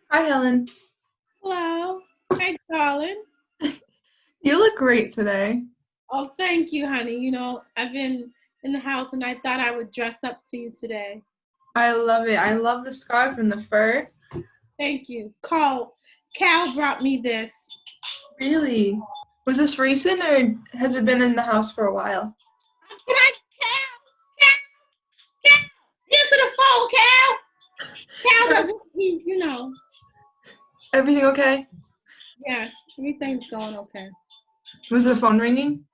Hi, Helen. Hello. Hi, darling. You look great today. Oh, thank you, honey. I've been in the house and I thought I would dress up for you today. I love it. I love the scarf and the fur. Thank you. Cal brought me this. Really? Was this recent or has it been in the house for a while? Can I, Cal, answer the phone, Cal. Cal Is doesn't, everything okay? yes, everything's going okay. Was the phone ringing?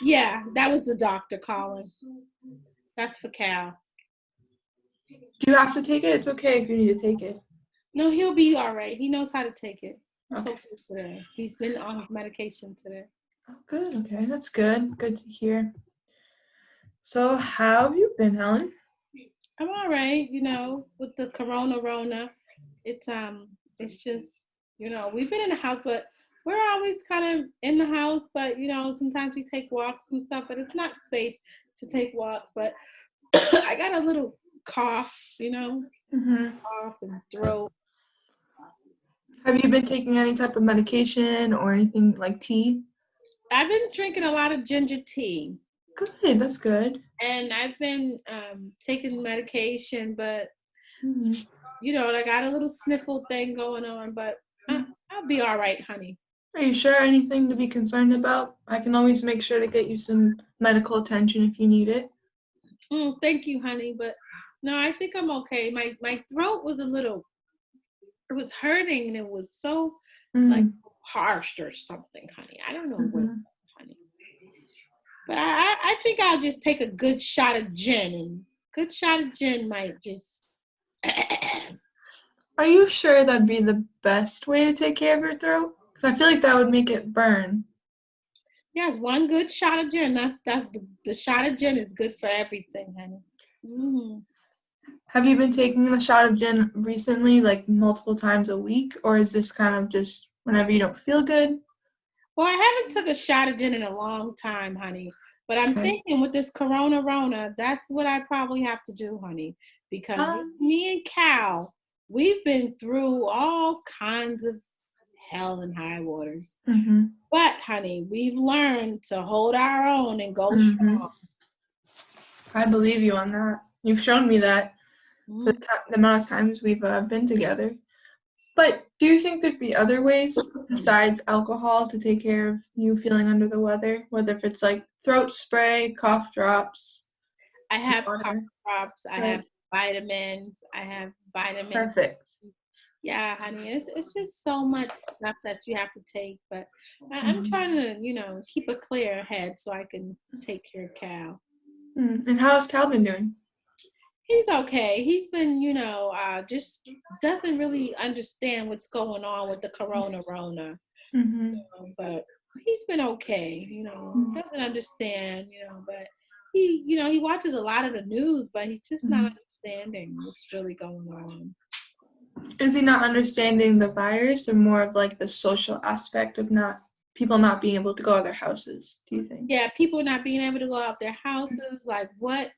Yeah, that was the doctor calling. That's for Cal. Do you have to take it? It's okay if you need to take it. No, he'll be all right. He knows how to take it. It's Okay. okay today. He's been on his medication today. Oh, good. Okay, that's good. Good to hear. So, how have you been, Helen? I'm all right, with the Rona. It's just, we've been in the house, but we're always kind of in the house, but sometimes we take walks and stuff, but it's not safe to take walks. But I got a little cough, Mm-hmm. cough and throat. Have you been taking any type of medication or anything like tea? I've been drinking a lot of ginger tea Good. That's good. and I've been taking medication, but Mm-hmm. I got a little sniffle thing going on, but I'll be all right, honey. Are you sure anything to be concerned about? I can always make sure to get you some medical attention if you need it. Thank you, honey. But no, I think I'm okay. My throat was it was hurting and it was so like Mm, parched or something, honey. I don't know what, hmm honey. But I think I'll just take a good shot of gin and good shot of gin might just Are you sure that'd be the best way to take care of your throat? Because I feel like that would make it burn. yes, one good shot of gin. That's the shot of gin is good for everything, honey. hmm Have you been taking the shot of gin recently, like multiple times a week, or is this kind of just whenever you don't feel good? Well, I haven't took a shot of gin in a long time, honey. But I'm Okay. thinking with this Rona, that's what I probably have to do, honey. Because with Um, me and Cal, we've been through all kinds of hell and high waters. hmm But, honey, we've learned to hold our own and go hmm strong. I believe you on that. You've shown me that for Mm. the amount of times we've been together. But do you think there'd be other ways besides alcohol to take care of you feeling under the weather? Whether if it's like throat spray, cough drops, I have cough water. drops. I have Good. vitamins. I have vitamin. Perfect. Yeah, honey, it's just so much stuff that you have to take. But I'm hmm trying to, keep a clear head so I can take care of Cal. And how's Calvin doing? He's okay. He's been, just doesn't really understand what's going on with the Rona. hmm But he's been okay. Doesn't understand. But he watches a lot of the news, but he's just not hmm understanding what's really going on. Is he not understanding the virus or more of like the social aspect of not people not being able to go to their houses, do you think? Yeah, people not being able to go out their houses. Like, what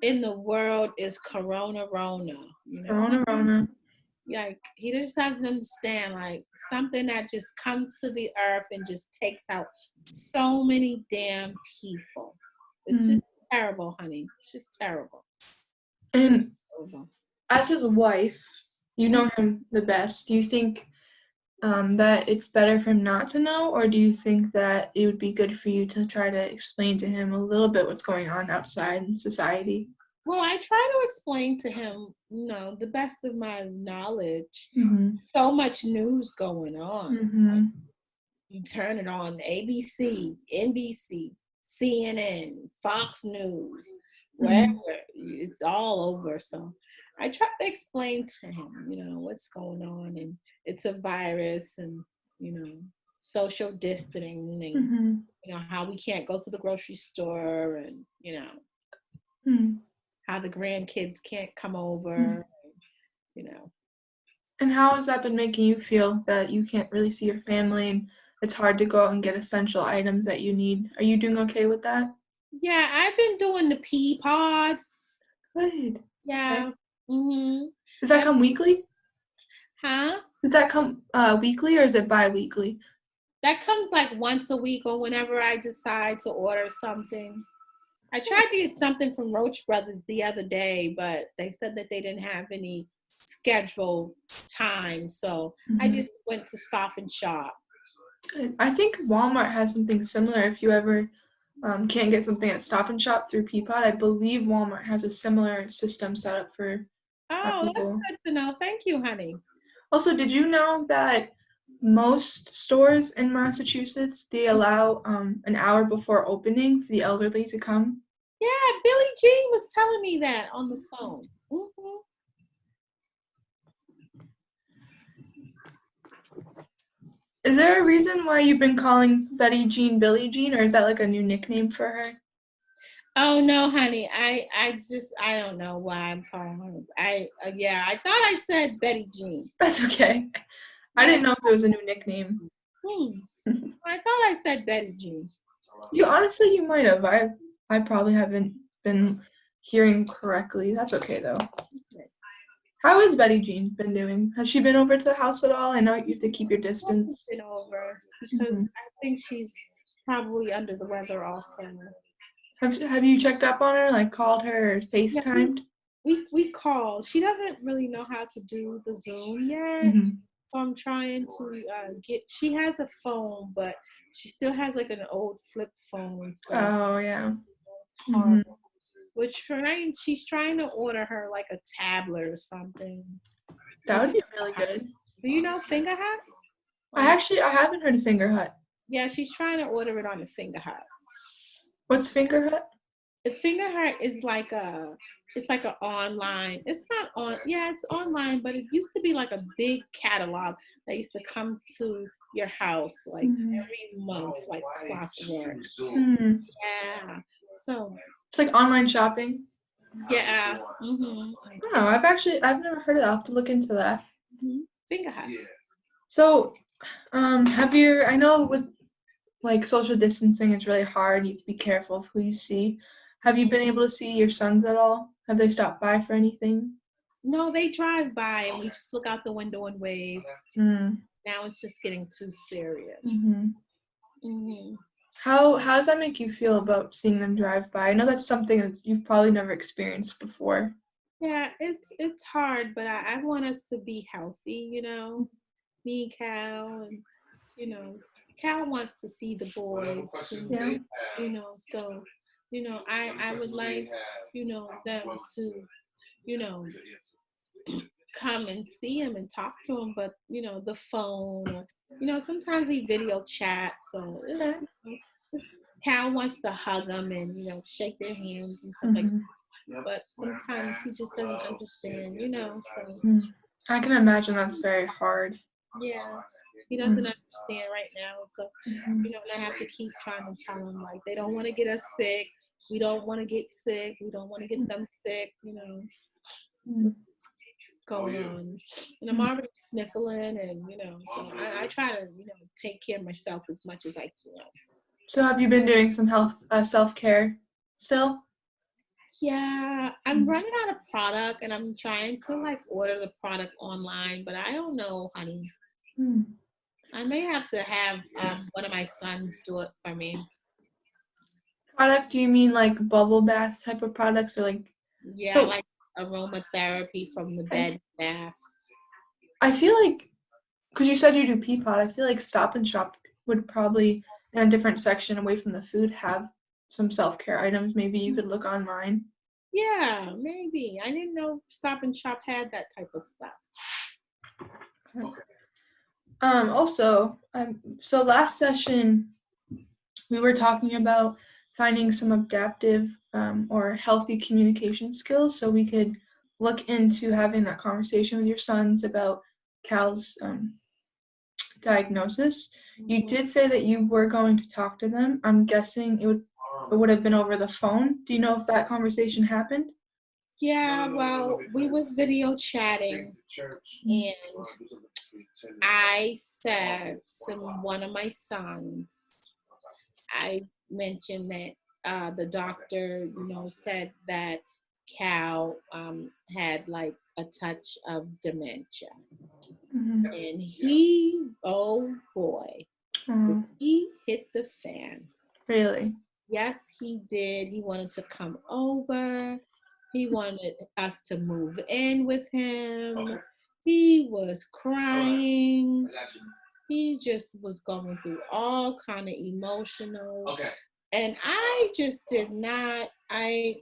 in the world is Rona? Corona Rona. Like he just doesn't understand. Like something that just comes to the earth and just takes out so many damn people. It's Mm. just terrible, honey. It's just terrible. Just And terrible. as his wife, you Mhm. know him the best. Do you think that it's better for him not to know, or do you think that it would be good for you to try to explain to him a little bit what's going on outside in society? Well, I try to explain to him, the best of my knowledge. Mm-hmm. So much news going on. Mm-hmm. You turn it on ABC, NBC, CNN, Fox News, wherever, Mm-hmm. it's all over. So I try to explain to him, what's going on, and it's a virus, and you know social distancing, and Mm-hmm. how we can't go to the grocery store, and Mm-hmm. how the grandkids can't come over, you know And how has that been making you feel that you can't really see your family and it's hard to go out and get essential items that you need? Are you doing okay with that? yeah, I've been doing the pea pod. Good. Okay. Yeah. Mhm. Does that I come weekly? Huh? Does that come weekly or is it bi-weekly? That comes like once a week or whenever I decide to order something. I tried to get something from Roach Brothers the other day, but they said that they didn't have any scheduled time. So I Mhm. just went to Stop and Shop. I think Walmart has something similar. If you ever can't get something at Stop and Shop through Peapod, I believe Walmart has a similar system set up for Oh, that's people. good to know. Thank you, honey. Also, did you know that most stores in Massachusetts they allow an hour before opening for the elderly to come? Yeah, Billie Jean was telling me that on the phone. Hmm. Is there a reason why you've been calling Betty Jean Billie Jean, or is that like a new nickname for her? Oh no, honey. I don't know why I'm calling her. Yeah, I thought I said Betty Jean. That's okay. I Yeah. didn't know if it was a new nickname. Hmm. I thought I said Betty Jean. You honestly, you might have. I probably haven't been hearing correctly. That's okay though. How has Betty Jean been doing? Has she been over to the house at all? I know you have to keep your distance. Been over because Hmm. I think she's probably under the weather also. Have you checked up on her, like called her or Yeah, we FaceTimed? we called. She doesn't really know how to do the Zoom yet. Hmm. So I'm trying to get. She has a phone, but she still has like an old flip phone, so Oh yeah. it's Hmm. hard. Which she's trying to order her like a tablet or something. That Or would be Finger really Hut. good. Do you know Finger Hut? On I haven't heard of Finger Hut. Yeah, she's trying to order it on the Finger Hut. What's Finger Hut? The Finger Hut is like it's like an online. It's not on. Yeah, it's online, but it used to be like a big catalog that used to come to your house like Hmm. every month, like clockwork. Hmm. Yeah. So It's like online shopping. yeah. Hmm. I don't know. It's I've never heard of that. I'll have to look into that. Finger Hut. So, I know with like social distancing, it's really hard. You have to be careful of who you see. Have you been able to see your sons at all? Have they stopped by for anything? No, they drive by and we just look out the window and wave. Mm. Now it's just getting too serious. Hmm. Hmm. How does that make you feel about seeing them drive by? I know that's something that you've probably never experienced before. Yeah, it's hard, but I want us to be healthy, me, Cal, and you know, Cal wants to see the boys, and Yeah. so I would like them to you know come and see him and talk to him, but the phone or sometimes we video chat, so Okay. it's, Cal wants to hug them and shake their hands and stuff like Hmm. that, but sometimes he just doesn't understand, so Mm. I can imagine that's very hard. yeah, he doesn't Mm. understand right now. So, Mhm. and I have to keep trying to tell him like they don't want to get us sick. We don't want to get sick. We don't want to get them sick. Mm. Going on. And I'm Mm. already sniffling, and so I try to take care of myself as much as I can. So have you been doing some health self-care still? Yeah, I'm Mm. running out of product, and I'm trying to like order the product online, but I don't know, honey. Mm. I may have to have one of my sons do it for me. Product, do you mean like bubble bath type of products or like Yeah, so like aromatherapy from the I, bed bath. I feel like because you said you do Peapod, I feel like Stop and Shop would probably in a different section away from the food have some self-care items. Maybe you could look online. Yeah, maybe. I didn't know Stop and Shop had that type of stuff. Also, so last session we were talking about finding some adaptive or healthy communication skills so we could look into having that conversation with your sons about Cal's diagnosis. You Mhm. did say that you were going to talk to them. I'm guessing it would have been over the phone. Do you know if that conversation happened? Yeah, well, we was video chatting, Mm. and I said to one of my sons, I mentioned that the doctor, said that Cal had like a touch of dementia. Mhm. And he, oh boy, Oh, he hit the fan. really? Yes, he did. He wanted to come over. He wanted us to move in with him. He was crying. He just was going through all kind of emotional. And I just did not. I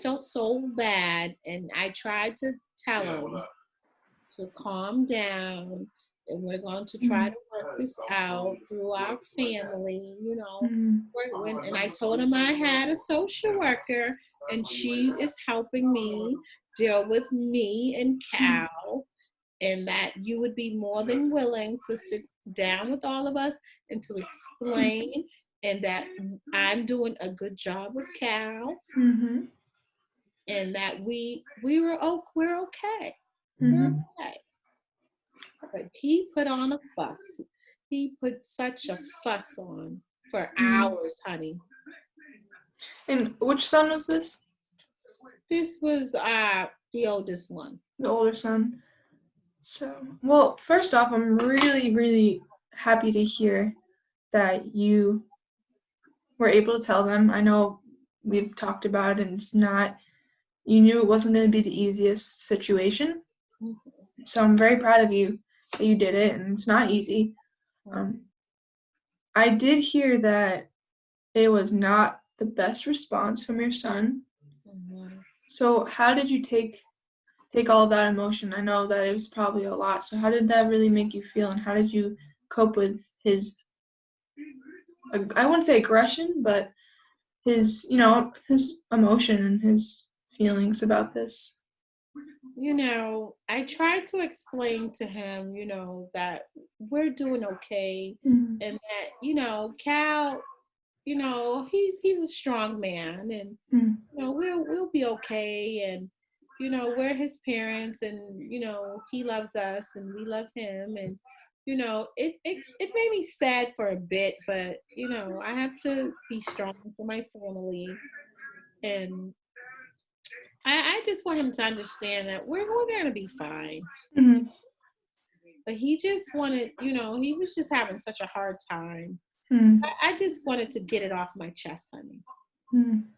felt so bad, and I tried to tell him to calm down, and we're going to try Mhm. to work this out through our family, you know. Mhm. And I told him I had a social worker, and she is helping me deal with me and Mhm. Cal, and that you would be more than willing to sit down with all of us and to explain, and that I'm doing a good job with Cal, Mhm. and that we're okay. We're Mhm. okay. But he put on a fuss. He put such a fuss on for Mhm. hours, honey. And which son was this? This was the oldest one. The older son. So, well, first off, I'm really, really happy to hear that you were able to tell them. I know we've talked about it, and it's not, you knew it wasn't going to be the easiest situation. So I'm very proud of you that you did it, and it's not easy. Um, I did hear that it was not the best response from your son. Mhm. So how did you take all of that emotion? I know that it was probably a lot. So how did that really make you feel, and how did you cope with his, I wouldn't say aggression, but his, his emotion and his feelings about this? You know, I tried to explain to him, that we're doing okay, Mhm. and that, Cal, he's a strong man, and Mhm. we'll be okay, and we're his parents, and he loves us and we love him, and it made me sad for a bit, but I have to be strong for my family, and I just want him to understand that we're gonna be fine. Mhm. But he just wanted, he was just having such a hard time. Mhm. I just wanted to get it off my chest, honey. Mhm.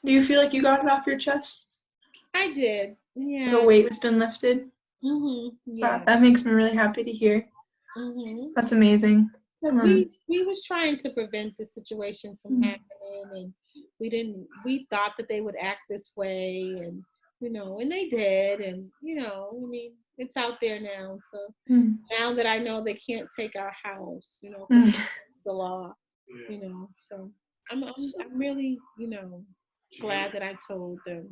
Do you feel like you got it off your chest? I did. Like a Yeah. weight has been lifted? Yeah. That makes me really happy to hear. Mhm. That's amazing. Because Um, we was trying to prevent the situation from mm, happening, and we thought that they would act this way, and and they did, and I mean, it's out there now. So mm, now that I know they can't take our house, because mm. it's the law, so I'm I'm, So, I'm really glad that I told them,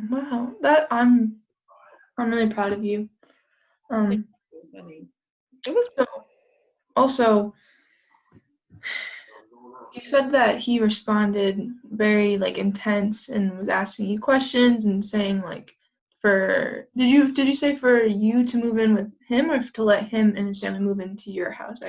wow, I'm really proud of you. Thank Um, you, honey. It was. so also, you said that he responded very like intense and was asking you questions and saying like, for did you say for you to move in with him, or to let him and his family move into your house?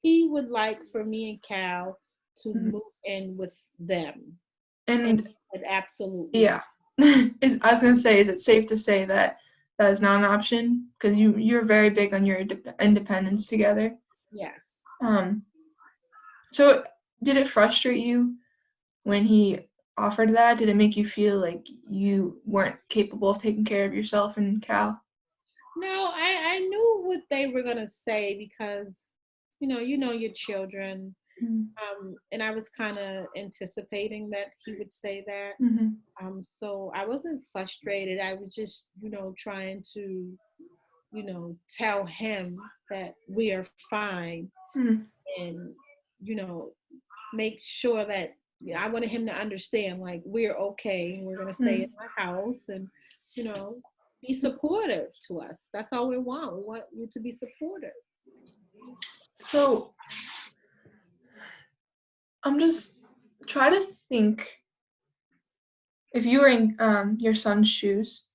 He would like for me and Cal to Mm. move in with them. And And he said, absolutely. yeah, I was gonna say, is it safe to say that that is not an option? Because you're very big on your independence together. Yes. Um, so did it frustrate you when he offered that? Did it make you feel like you weren't capable of taking care of yourself and Cal? No, I knew what they were gonna say because you know your children. Mm. And I was kind of anticipating that he would say that. Mhm. So I wasn't frustrated. I was just, trying to, tell him that we are fine, Mm. and, you know, make sure that I wanted him to understand like we're okay and we're gonna stay in Mm. our house, and you know be supportive to us. That's all we want. We want you to be supportive. So I'm just try to think, if you were in your son's shoes,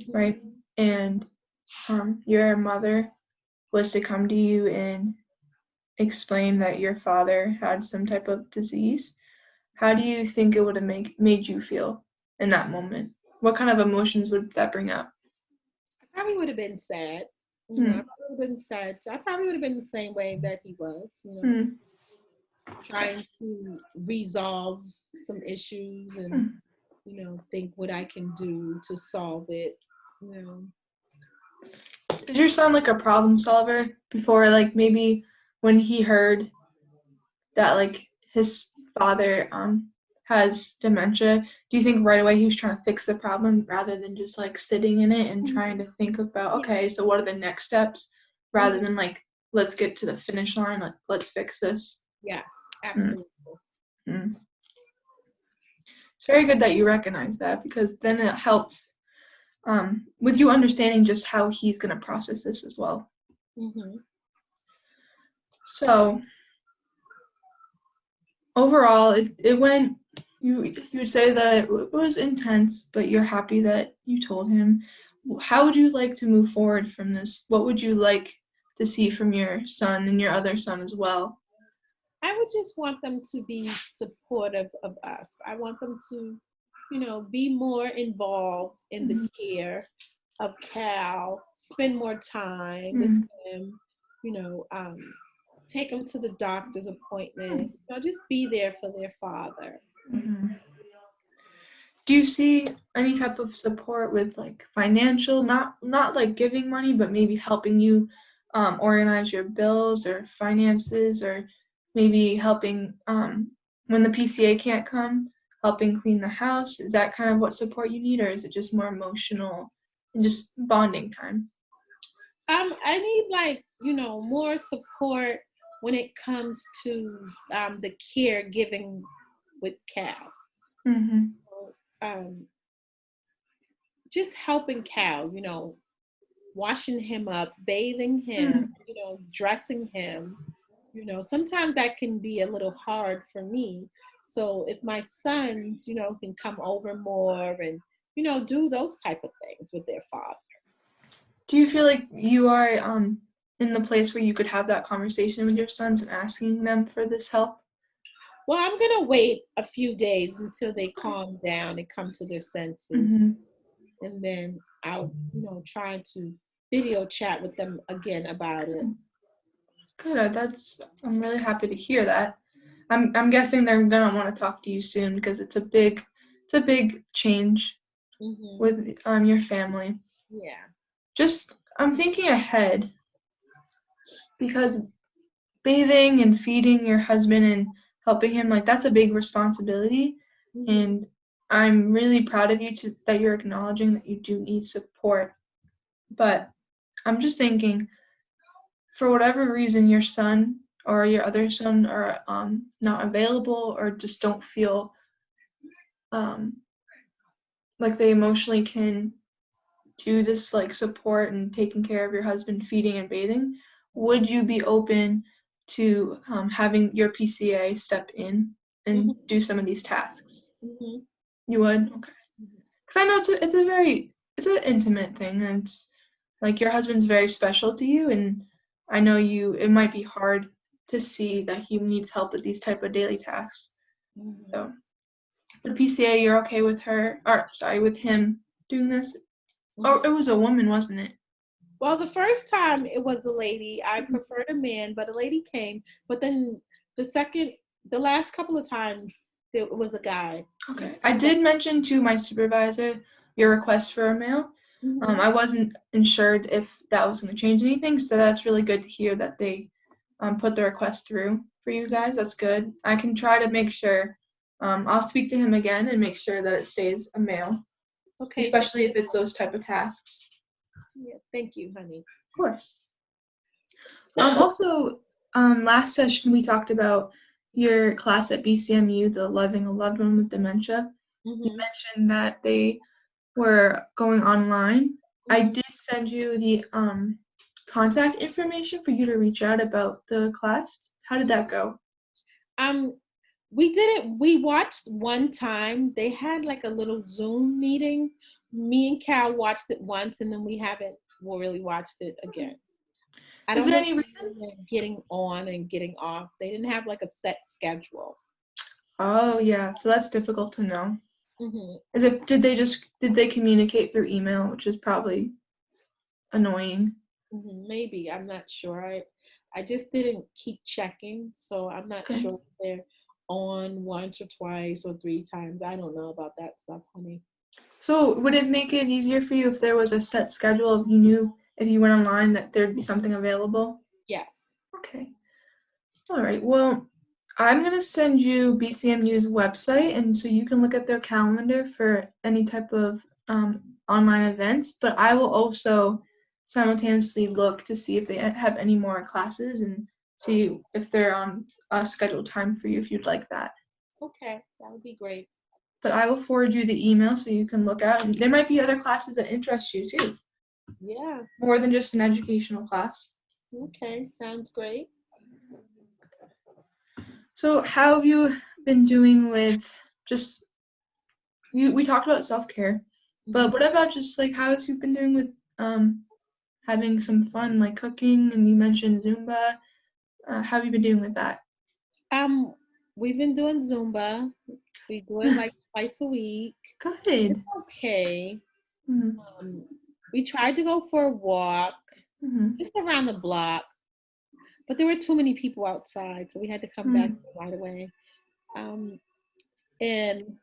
right? Mhm. And your mother was to come to you and explain that your father had some type of disease, how do you think it would have made you feel in that moment? What kind of emotions would that bring up? Probably would have been sad. I Mm. probably would have been sad. I probably would have been the same way that he was, Mm. Okay. trying to resolve some issues and, Mm. think what I can do to solve it. You know. Did your son like a problem solver before, like maybe when he heard that like his father has dementia? Do you think right away he was trying to fix the problem rather than just like sitting in it and trying to think about, Yeah. okay, so what are the next steps, rather Mhm. than like let's get to the finish line, like let's fix this? Yes, Mm. absolutely. Mm. It's very good that you recognize that, because then it helps with you understanding just how he's going to process this as well. Hmm. So overall, it went. You would say that it was intense, but you're happy that you told him. How would you like to move forward from this? What would you like to see from your son and your other son as well? I would just want them to be supportive of us. I want them to, be more involved in the Mhm. care of Cal, spend more time with Mhm. him, you know, um, take him to the doctor's appointment, just be there for their father. Mhm. Do you see any type of support with like financial, not like giving money, but maybe helping you organize your bills or finances, or maybe helping when the PCA can't come, helping clean the house? Is that kind of what support you need, or is it just more emotional and just bonding time? I need more support when it comes to the caregiving with Cal. Mhm. Um, just helping Cal, washing him up, bathing him, Mm. dressing him. Sometimes that can be a little hard for me. So if my sons, can come over more and, do those type of things with their father. Do you feel like you are in the place where you could have that conversation with your sons and asking them for this help? Well, I'm gonna wait a few days until they calm down and come to their senses, Mhm. and then I'll, try to video chat with them again about it. Good. I'm really happy to hear that. I'm guessing they're gonna want to talk to you soon, because it's a big change Hmm. with your family. Yeah. Just I'm thinking ahead, because bathing and feeding your husband and helping him, like, that's a big responsibility, Hmm. and I'm really proud of you that you're acknowledging that you do need support. But I'm just thinking, for whatever reason your son or your other son are not available, or just don't feel um, like they emotionally can do this, like support and taking care of your husband, feeding and bathing, would you be open to having your PCA step in and Hmm. do some of these tasks? Hmm. You would? Okay. Because I know it's an intimate thing, and it's like your husband's very special to you, and I know it might be hard to see that he needs help with these type of daily tasks. Hmm. So, but PCA, you're okay with her, or sorry, with him doing this? Oh, it Hmm. was a woman, wasn't it? Well, the first time it was a lady. I preferred a man, but a lady came. But then the second, the last couple of times, it was a guy. Okay. I did mention to my supervisor your request for a male. Mm-hmm. I wasn't ensured if that was going to change anything, so that's really good to hear that they put the request through for you guys. That's good. I can try to make sure. I'll speak to him again and make sure that it stays a male, Okay. especially if it's those type of tasks. Yeah, thank you, honey. Of course. Also, last session we talked about your class at BCMU, the Loving a Loved One with Dementia. You Mm-hmm. mentioned that they were going online. I Mm-hmm. did send you the contact information for you to reach out about the class. How did that go? Um, we did it. We watched one time. They had like a little Zoom meeting. Me and Cal watched it once, and then we haven't really watched it again. I Is don't there know any if reason? they're getting on and getting off. They didn't have like a set schedule. Oh yeah, so that's difficult to know. Hmm. Did they communicate through email, which is probably annoying. Maybe. I'm not sure. I just didn't keep checking, so I'm not Okay. sure if they're on once or twice or three times. I don't know about that stuff, honey. So would it make it easier for you if there was a set schedule, if you knew if you went online that there'd be something available? Yes. Okay. All right. Well, I'm going to send you BCMU's website, and so you can look at their calendar for any type of online events. But I will also simultaneously look to see if they have any more classes and see if they're on a scheduled time for you if you'd like that. Okay, that would be great. But I will forward you the email so you can look at it. There might be other classes that interest you too, Yeah. more than just an educational class. Okay, sounds great. So how have you been doing with just we talked about self-care, but what about just like how have you been doing with having some fun like cooking, and you mentioned Zumba. How have you been doing with that? Um, we've been doing Zumba. We do it like twice a week. It's Good. okay. Mm-hmm. We tried to go for a walk Mm-hmm. just around the block, but there were too many people outside, so we had to come back right away. And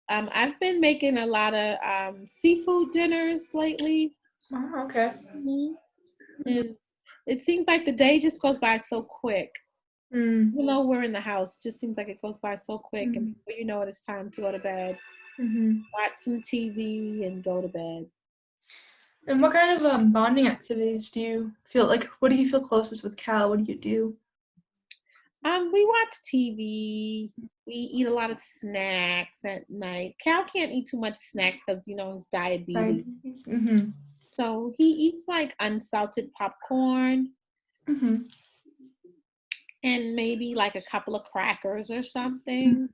I've been making a lot of seafood dinners lately. Oh, okay. And it seems like the day just goes by so quick. Mm. Even though we're in the house, it just seems like it goes by so quick. And before you know it, it's time to go to bed, watch some TV, and go to bed. And what kind of bonding activities do you feel like? What do you feel closest with Cal? What do you do? We watch TV. We eat a lot of snacks at night. Cal can't eat too much snacks because his diabetes. Mm-hmm. So he eats like unsalted popcorn Mm-hmm. and maybe like a couple of crackers or something.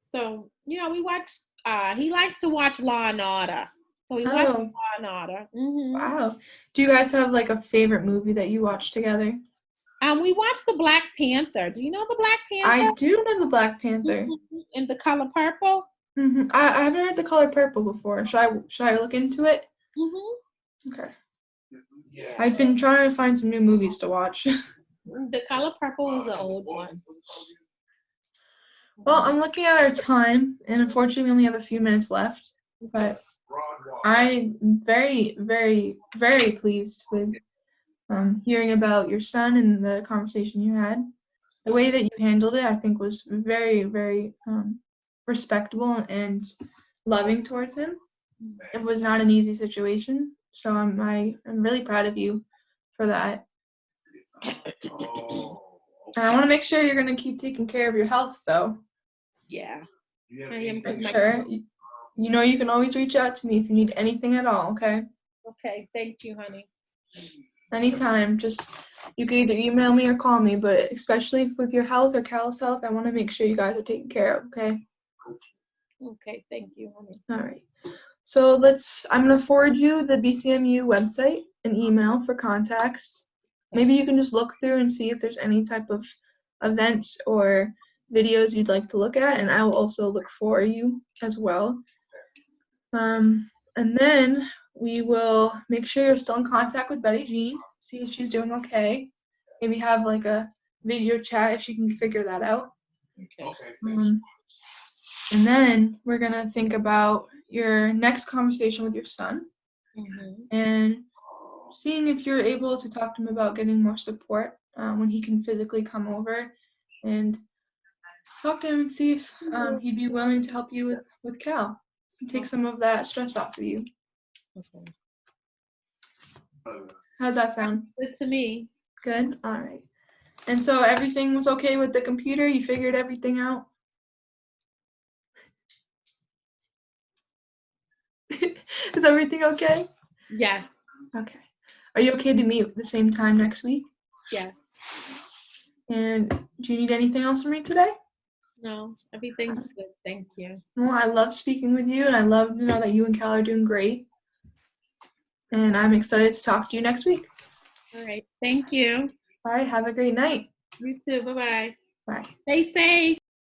So we watch. He likes to watch Law and Order. So we watch Oh, Law and Order. wow. Do you guys have like a favorite movie that you watch together? We watched the Black Panther. Do you know the Black I Panther? do know the Black Panther. In the color purple. I haven't heard the color purple before. Should I look into it? Okay. I've been trying to find some new movies to watch. The color purple is an old one. Well, I'm looking at our time, and unfortunately, we only have a few minutes left. But I'm very, very, very pleased with hearing about your son and the conversation you had. The way that you handled it, I think, was very, very respectable and loving towards him. It was not an easy situation, so I'm really proud of you for that. And I want to make sure you're going to keep taking care of your health, though. Yeah, I am. Make sure you know you can always reach out to me if you need anything at all. Okay. Okay. Thank you, honey. Anytime. Just you can either email me or call me, but especially with your health or Cal's health, I want to make sure you guys are taken care of. Okay. Okay. Thank you, honey. All right. So I'm going to forward you the BCMU website and email for contacts. Maybe you can just look through and see if there's any type of events or videos you'd like to look at, and I will also look for you as well. And then we will make sure you're still in contact with Betty Jean, see if she's doing okay. Maybe have like a video chat if she can figure that out. Okay. And then we're going to think about your next conversation with your son and seeing if you're able to talk to him about getting more support when he can physically come over, and talk to him and see if he'd be willing to help you with Cal and take some of that stress off of you. Okay. How does that sound? Good to me. Good? All right. And so everything was okay with the computer? You figured everything out? Is everything okay? Yes. Okay. Are you okay to meet at the same time next week? Yes. And do you need anything else from me today? No, everything's good. Thank you. Well, I love speaking with you, and I love to know that you and Cal are doing great. And I'm excited to talk to you next week. All right. Thank you. All right. Have a great night. You too. Bye-bye. Bye. Stay safe.